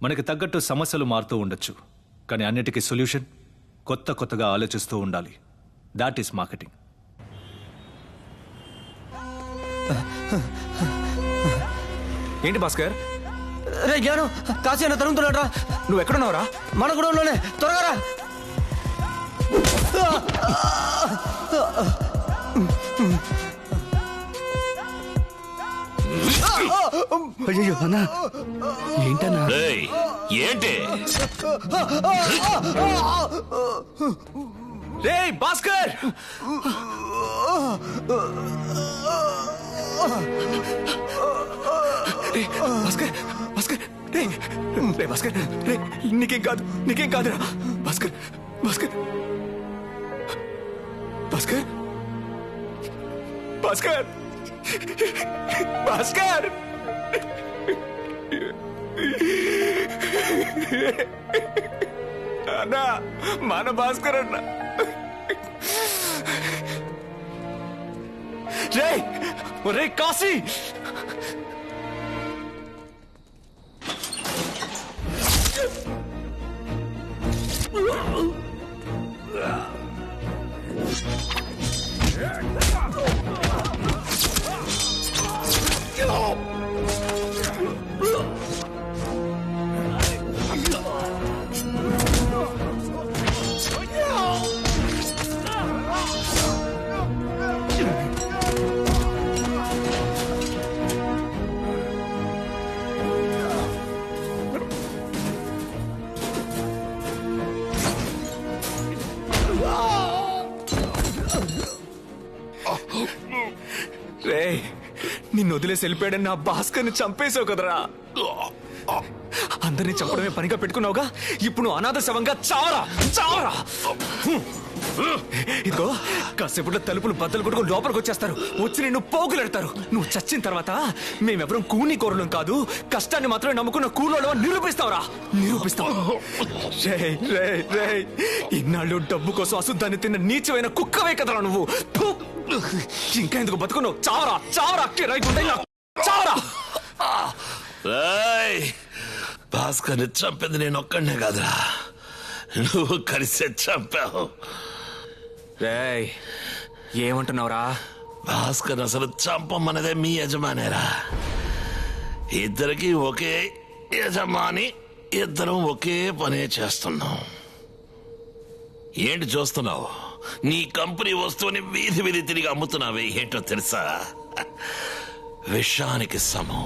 మనకి తగ్గట్టు సమస్యలు మారుతూ ఉండొచ్చు, కానీ అన్నిటికీ సొల్యూషన్ కొత్తగా ఆలోచిస్తూ ఉండాలి. That is marketing. ఏంటి భాస్కర్? రే జ్ఞాను, కాశీ అన్న తరుగుతున్నాడు రా. నువ్వు ఎక్కడున్నావురా? మన గూడెంలోనే, త్వరగా రా. అయ్యో అన్నా, ఏంటన్నా? ఏంటి రే భాస్కర్! భాస్కర్ భాస్కర్ రే రే భాస్కర్ రే, నీకేం కాదురా భాస్కర్. భాస్కర్ భాస్కర్ భాస్కర్ భాస్కర్ అన్నా, మన భాస్కర్ అన్న. రే రే కాశీ, రే నిన్ను వదిలేసి వెళ్ళిపోయాడని నా భాస్కర్ని చంపేశావు కదరా. అందరినీ చంపడమే పనిగా పెట్టుకున్నావుగా, ఇప్పుడు నువ్వు అనాథ శవంగా చావరా చావరా. ఇదిగో కాసేపట్లో తలుపులు బద్దలు కొట్టుకుని లోపలికి వచ్చేస్తారు, వచ్చి నిన్ను పోగులెడతారు. నువ్వు చచ్చిన తర్వాత మేమెవరం కూని కోరలం కాదు, కష్టాన్ని మాత్రమే నమ్ముకున్న కూలోళ్ళ నిరూపిస్తావురా, నిరూపిస్తావు. ఇన్నాళ్ళు డబ్బు కోసం అశుద్ధాన్ని తిన్న నీచమైన కుక్కవే కదరా నువ్వు. ఇంకా ఎందుకు బతుకున్నావు? చావరా చావరా చావరా. భాస్కర్ని చంపింది నేను ఒక్కడనే కాదురా, నువ్వు కలిసే చంపావు. రేయ్ ఏమంటున్నావురా? భాస్కర్ అసలు చంపమన్నదే మీ యజమానేరా. ఇద్దరికి ఒకే యజమాని, ఇద్దరం ఒకే పనే చేస్తున్నాం. ఏంటి చూస్తున్నావు? నీ కంపెనీ వస్తువుని వీధి వీధి తిరిగి అమ్ముతున్నావే, ఏంటో తెలుసా? విషానికి సమం.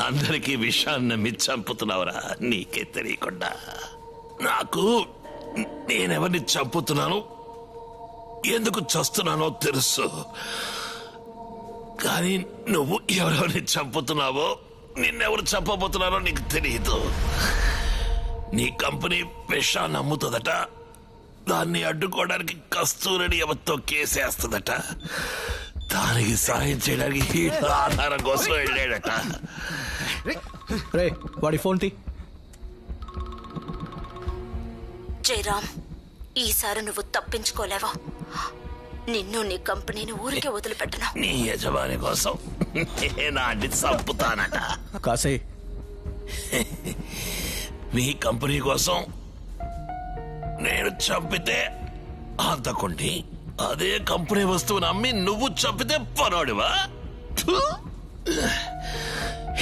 అందరికీ విషాన్ని నమ్మి చంపుతున్నావురా, నీకే తెలియకుండా. నాకు నేనెవరిని చంపుతున్నాను, ఎందుకు చస్తున్నానో తెలుసు, కానీ నువ్వు ఎవరెవరిని చంపుతున్నావో, నిన్నెవరు చంపబోతున్నారో నీకు తెలియదు. నీ కంపెనీ విషాన్ని అమ్ముతుందట, దాన్ని అడ్డుకోవడానికి కస్తూరిని ఎవరితో కేసేస్తుందట, దానికి సాయం చేయడానికి ఆధారం కోసం వెళ్ళాడట. రే వాడి ఫోన్ తీ. జయరామ్, ఈసారి నువ్వు తప్పించుకోలేవా? నిన్ను నీ కంపెనీని ఊరికే వదిలిపెట్టను. నీ యజమాని కోసం నేనాన్ని చంపుతానట. కాసే మీ కంపెనీ కోసం నేను చంపితే అంతకుండి, అదే కంపెనీ వస్తువుని అమ్మి నువ్వు చంపితే పనోడివా?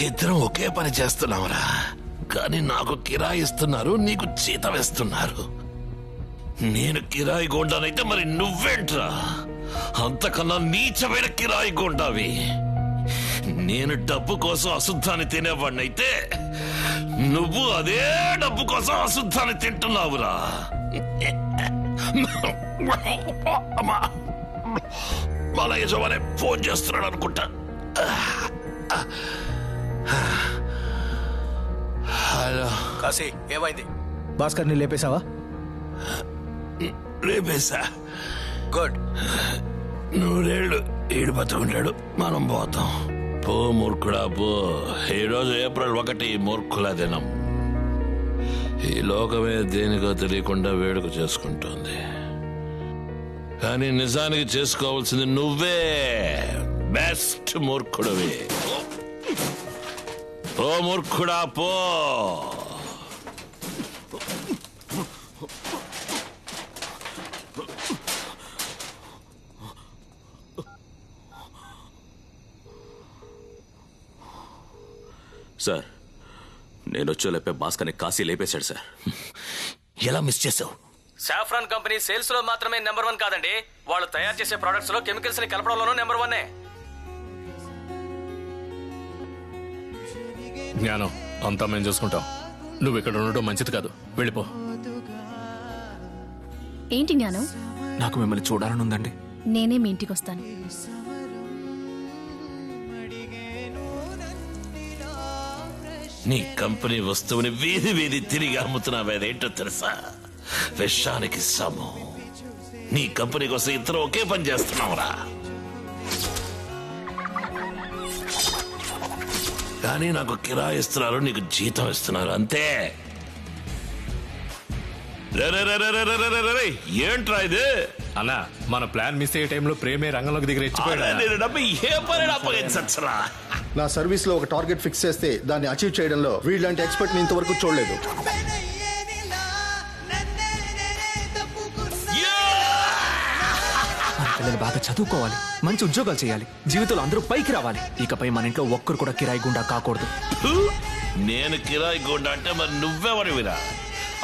ఇద్దరం ఒకే పని చేస్తున్నావురా, కానీ నాకు కిరాయి ఇస్తున్నారు, నీకు జీతం వేస్తున్నారు. నేను కిరాయి గోండానైతే మరి నువ్వేంట్రా అంతకన్నా నీచమైన కిరాయి గోండావి. నేను డబ్బు కోసం అశుద్ధాన్ని తినేవాడినైతే నువ్వు అదే డబ్బు కోసం అశుద్ధాన్ని తింటున్నావురా. మన యజమానే ఫోన్ చేస్తున్నాడు అనుకుంటా. హలో కాశీ, ఏమైంది? భాస్కర్ని లేపేశావా? రేపేసా. గుడ్. నూరేళ్ళు ఈడు బతుకుంటాడు, మనం పోతాం. పో మూర్ఖుడా పో. ఈరోజు ఏప్రిల్ 1 మూర్ఖుల దినం. ఈ లోకమే దేనికో తెలియకుండా వేడుక చేసుకుంటోంది, కానీ నిజానికి చేసుకోవాల్సింది నువ్వే. బెస్ట్ మూర్ఖుడివి. ఓ మూర్ఖుడా పో. సార్ నేను వచ్చేలోపే భాస్కర్ని కాశీ లేపేశాడు సార్. ఎలా మిస్ చేసావు? సాఫ్రాన్ కంపెనీ సేల్స్ లో మాత్రమే నెంబర్ 1 కాదండి, వాళ్ళు తయారు చేసే ప్రొడక్ట్స్ లో కెమికల్స్ ని కలపడంలోనూ నెంబర్ 1. జ్ఞానం అంతా మేము చూసుకుంటాం. నువ్వు ఇక్కడ ఉండటం మంచిది కాదు, వెళ్ళిపో. ఏంటి జ్ఞానం? నాకు మిమ్మల్ని చూడాలని ఉందండి. నేనే మీ ఇంటికి వస్తాను. నీ కంపెనీ వస్తువుని వీధి వీధి తిరిగి అమ్ముతున్నావేంటో తెలుసా? విషానికి సమం. నీ కంపెనీ కోసం ఇద్దరు ఒకే పని చేస్తున్నావురా. కానీ నాకు కిరాయి ఇస్తున్నారు, నీకు జీతం ఇస్తున్నారు అంతే. ఏంట్రా ఇది? అన్నా, మన ప్లాన్ మిస్ అయ్యే టైంలో ప్రేమే రంగంలోకి దిగి రెచ్చిపోయాడు. నేను డబ్బు ఏ పని అప్పగించరా? నా సర్వీస్ లో ఒక టార్గెట్ ఫిక్స్ చేస్తే దాన్ని అచీవ్ చేయడంలో వీళ్ళంటి ఎక్స్పర్ట్ ని ఇంతవరకు చూడలేదు. మన పిల్లలు బాగా చదువుకోవాలి, మంచి ఉద్యోగాలు చేయాలి, జీవితంలో అందరూ పైకి రావాలి. ఇకపై మన ఇంట్లో ఒక్కరు కూడా కిరాయి గుండా కాకూడదు. నేను కిరాయి గుండా అంటే మరి నువ్వెవరివిరా?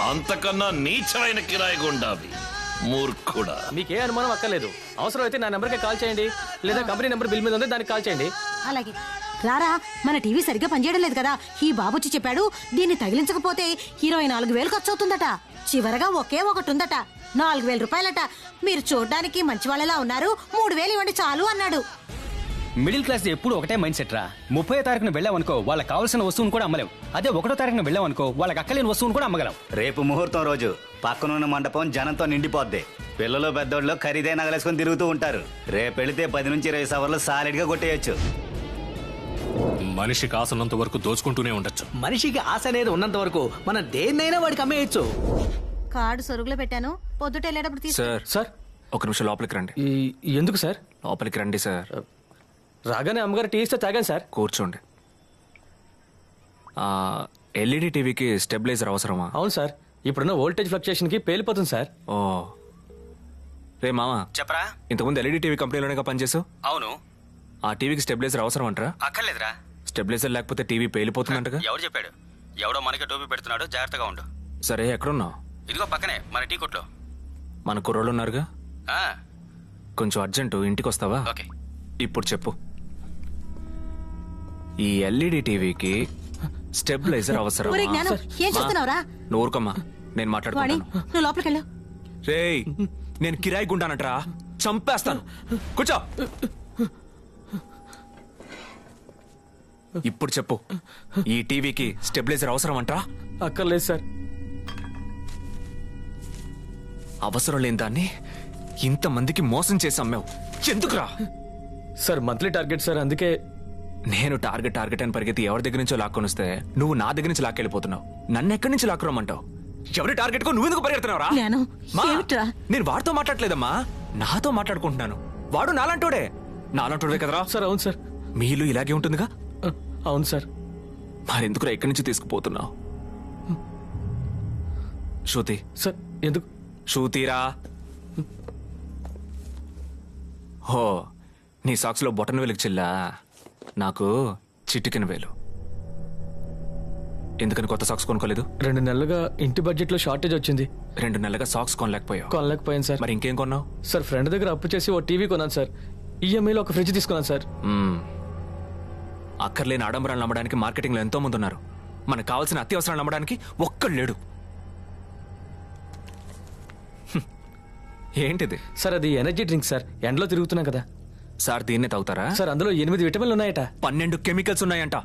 అంతకన్నా నీచమైన కిరాయి గుండావి మూర్ఖుడా. మీకే అనుమానం అక్కర్లేదు. అవసరం అయితే నా నెంబర్కి కాల్ చేయండి, లేదా కంపెనీ నెంబర్ బిల్ మీద ఉంది దానికి కాల్ చేయండి. అలాగే రారా, మన టీవీ సరిగ్గా పనిచేయడం లేదు కదా, ఈ బాబుచ్చి చెప్పాడు దీన్ని తగిలించకపోతే 24,000 ఖర్చు అవుతుందట. చివరగా ఒకే ఒకటి ఉందట, 4,000 రూపాయలట. మీరు చూడ్డానికి మంచి వాళ్ళలా ఉన్నారు, 3,000 ఇవ్వండి చాలు అన్నాడు. మిడిల్ క్లాస్ ఎప్పుడు ఒకటే మైండ్ సెట్ రా. 30వ తారీఖున వెళ్ళామనుకో వాళ్ళకి కావాల్సిన వస్తువును కూడా అమ్మలేం. అదే 1వ తారీఖున వెళ్ళామనుకో వాళ్ళకి అక్కలేని వస్తువును కూడా అమ్మగలం. రేపు ముహూర్తం రోజు పక్కనున్న మండపం జనంతో నిండిపోద్ది. పిల్లలు పెద్దోళ్ళు ఖరీదైన నగలేసుకుని తిరుగుతూ ఉంటారు. రేపు వెళితే 10 నుంచి 20 సవర్లు సాలిడ్ గా కొట్టేయచ్చు. మనిషికి ఆసనంత వరకు దోచుకుంటూనే ఉండొచ్చు. మనిషికి ఆశ అనేది ఉన్నంత వరకు మనం దేన్నైనా వాడికి అమ్మేయచ్చు. కార్డు సొరుగులో పెట్టాను, పొద్దుట వెళ్ళేటప్పుడు తీసు. సార్ ఒక నిమిషం లోపలికి రండి. ఎందుకు సార్? లోపలికి రండి సార్. రాగానే అమ్మగారు టీ ఇస్తే తాగాను సార్. కూర్చోండి. ఎల్ఈడి టీవీకి స్టెబిలైజర్ అవసరమా? అవును సార్, ఇప్పుడున్న వోల్టేజ్ ఫ్లక్చుయేషన్ కి పేలిపోతుంది సార్. ఓ రే మామ, చెప్పరా. ఇంతకుముందు ఎల్ఈడి టీవీ కంపెనీలోనే పనిచేసావు. అవును. ఆ టీవీకి స్టెబిలైజర్ అవసరం అంటారా? అక్కర్లేదురా. స్టెబిలైజర్ లేకపోతే టీవీ పేలిపోతుందంటగా. ఎవరు చెప్పాడు? ఎవడో మనకి టోపీ పెడుతున్నాడు, జాగ్రత్తగా ఉండు. సరే ఎక్కడున్నావు? ఇదిగో పక్కనే మన టీ కొట్లో. మన కుర్రోళ్ళు ఉన్నారుగా. కొంచెం అర్జెంటు, ఇంటికి వస్తావా? ఓకే. ఇప్పుడు చెప్పు, ఈ ఎల్ఈడి టీవీకి స్టెబిలైజర్ అవసరం? ఒరే జ్ఞానం, ఏం చేస్తున్నావురా? నువ్వు ఊరుకోమ్మా, నేను వాణి, మాట్లాడుకుంటాను. నువ్వు లోపలికి వెళ్ళు. రేయ్, నేను కిరాయి గుండానంటరా, చంపేస్తాను. కూర్చో. ఇప్పుడు చెప్పు, ఈ టీవీకి స్టెబిలైజర్ అవసరం అంటా? అక్కర్లేదు సార్. అవసరం లేని దాన్ని ఇంతమందికి మోసం చేసి అమ్మావు, ఎందుకురా? సార్ మంత్లీ టార్గెట్ సార్, అందుకే. నేను టార్గెట్ అని పరిగెత్తి ఎవరి దగ్గర నుంచో లాక్కొని వస్తే నువ్వు నా దగ్గర నుంచి లాక్కెళ్ళిపోతున్నావు. నన్ను ఎక్కడి నుంచి లాక్కురమ్మంటావు? ఎవరి టార్గెట్ కో నువ్వు ఎందుకు పరిగెడుతున్నావురా? జ్ఞానం, ఏమిట్రా? నేను వాడితో మాట్లాడలేదమ్మా, నాతో మాట్లాడుకుంటున్నాను. వాడు నాలంటోడే కదరా? సార్ అవును సార్. మీ ఇల్లు ఇలాగే ఉంటుందిగా. అవును సార్. మరెందుకురా ఎక్కడి నుంచి తీసుకుపోతున్నావు? శృతి. సార్ ఎందుకు? శృతిరా. హో, నీ సాక్స్ లో బొటన్ వేలుకి చెల్లా, నాకు చిటికెన వేలు. ఎందుకని కొత్త సాక్స్ కొనుక్కోలేదు? 2 నెలలుగా ఇంటి బడ్జెట్ లో షార్టేజ్ వచ్చింది. 2 నెలలుగా సాక్స్ కొనలేకపోయాను సార్. మరి ఇంకేం కొన్నావు? సార్ ఫ్రెండ్ దగ్గర అప్పు చేసి ఓ టీవీ కొన్నాను సార్. ఈఎంఐలో ఒక ఫ్రిడ్జ్ తీసుకున్నాను సార్. అక్కర్లేని ఆడంబరాలు నమ్మడానికి మార్కెటింగ్ లో ఎంతో మంది ఉన్నారు. మనకు కావాల్సిన అత్యవసరాలు నమ్మడానికి ఒక్కడు లేడు. ఏంటిది సార్? అది ఎనర్జీ డ్రింక్ సార్, ఎండలో తిరుగుతున్నాం కదా సార్. దీన్నే తాగుతారా సార్? అందులో 8 విటమిన్లు ఉన్నాయట. 12 కెమికల్స్ ఉన్నాయంట.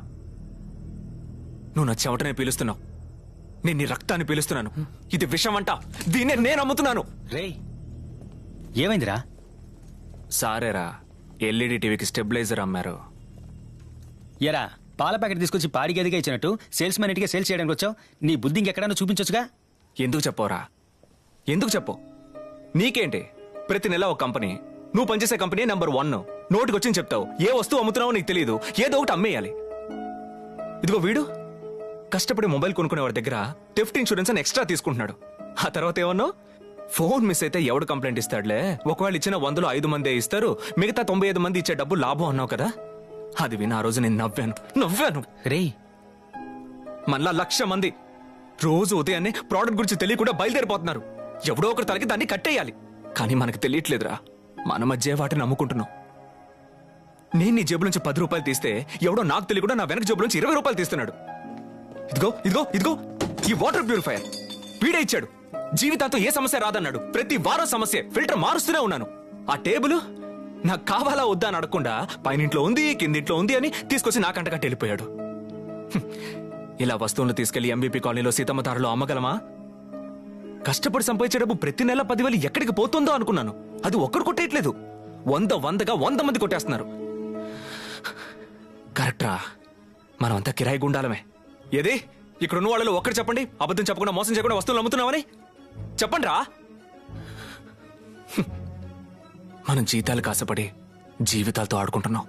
నువ్వు నా చెమటనే పీలుస్తున్నావు, నేను నీ రక్తాన్ని పీలుస్తున్నాను. ఇది విషం అంట, దీన్నే నేను అమ్ముతున్నాను. రేయ్, ఏమైందిరా? సారేరా, ఎల్ఈడి టీవీకి స్టెబిలైజర్ అమ్మారు. ఎరా, పాల ప్యాకెట్ తీసుకొచ్చి పాడి గదిగా ఇచ్చినట్టు సేల్స్ మ్యాన్ ఇంటికి సేల్స్ చేయడానికి వచ్చావు. నీ బుద్ధి ఇంకెక్కడన్నా చూపించొచ్చుగా. ఎందుకు చెప్పవరా? ఎందుకు చెప్పు? నీకేంటి, ప్రతి నెల ఒక కంపెనీ, నువ్వు పనిచేసే కంపెనీ నెంబర్ 1. నోటికి వచ్చింది చెప్తావు. ఏ వస్తువు అమ్ముతున్నావో నీకు తెలియదు, ఏదో ఒకటి అమ్మేయాలి. ఇదిగో వీడు కష్టపడి మొబైల్ కొనుక్కునే వాడి దగ్గర థెఫ్ట్ ఇన్సూరెన్స్ అని ఎక్స్ట్రా తీసుకుంటున్నాడు. ఆ తర్వాత ఏమన్నావు? ఫోన్ మిస్ అయితే ఎవడు కంప్లైంట్ ఇస్తాడులే, ఒకవేళ ఇచ్చిన 100లో 5 మందే ఇస్తారు, మిగతా 95 మంది ఇచ్చే డబ్బు లాభం అన్నావు కదా. అది విని ఆ రోజు నేను నవ్వాను. రే మళ్ళా 1,00,000 మంది రోజు ఉదయాన్నే ప్రోడక్ట్ గురించి తెలియకుండా బయలుదేరిపోతున్నారు. ఎవడో ఒకరి తలకి దాన్ని కట్టేయాలి. కానీ మనకు తెలియట్లేదురా, మన మధ్య వాటిని నమ్ముకుంటున్నాం. నేను నీ జేబుల నుంచి 10 రూపాయలు తీస్తే ఎవడో నాకు తెలియకుండా నా వెనక జేబుల నుంచి 20 రూపాయలు తీస్తున్నాడు. ఇదిగో ఇదిగో ఇదిగో ఈ వాటర్ ప్యూరిఫైయర్ వీడే ఇచ్చాడు. జీవితాంతో ఏ సమస్య రాదన్నాడు. ప్రతి వారం సమస్య, ఫిల్టర్ మారుస్తూనే ఉన్నాను. ఆ టేబుల్ నాకు కావాలా వద్దా అని అడగకుండా పైనింట్లో ఉంది కిందింట్లో ఉంది అని తీసుకొచ్చి నాకంటకంటే వెళ్ళిపోయాడు. ఇలా వస్తువులు తీసుకెళ్లి ఎంబీపీ కాలనీలో సీతమ్మ తారలో అమ్మగలమా? కష్టపడి సంపాదించే డబ్బు ప్రతి నెల 10,000 ఎక్కడికి పోతుందో అనుకున్నాను. అది ఒక్కడు కొట్టేయట్లేదు, 100 మంది కొట్టేస్తున్నారు. కరెక్ట్రా, మనమంతా కిరాయి గుండాలమే. ఏది ఇక్కడ ఉన్న వాళ్ళలో ఒక్కరు చెప్పండి, అబద్ధం చెప్పకుండా మోసం చేయకుండా వస్తువులు అమ్ముతున్నామని చెప్పండి రా. మనం జీతాలు కాసపడి జీవితాలతో ఆడుకుంటున్నాం.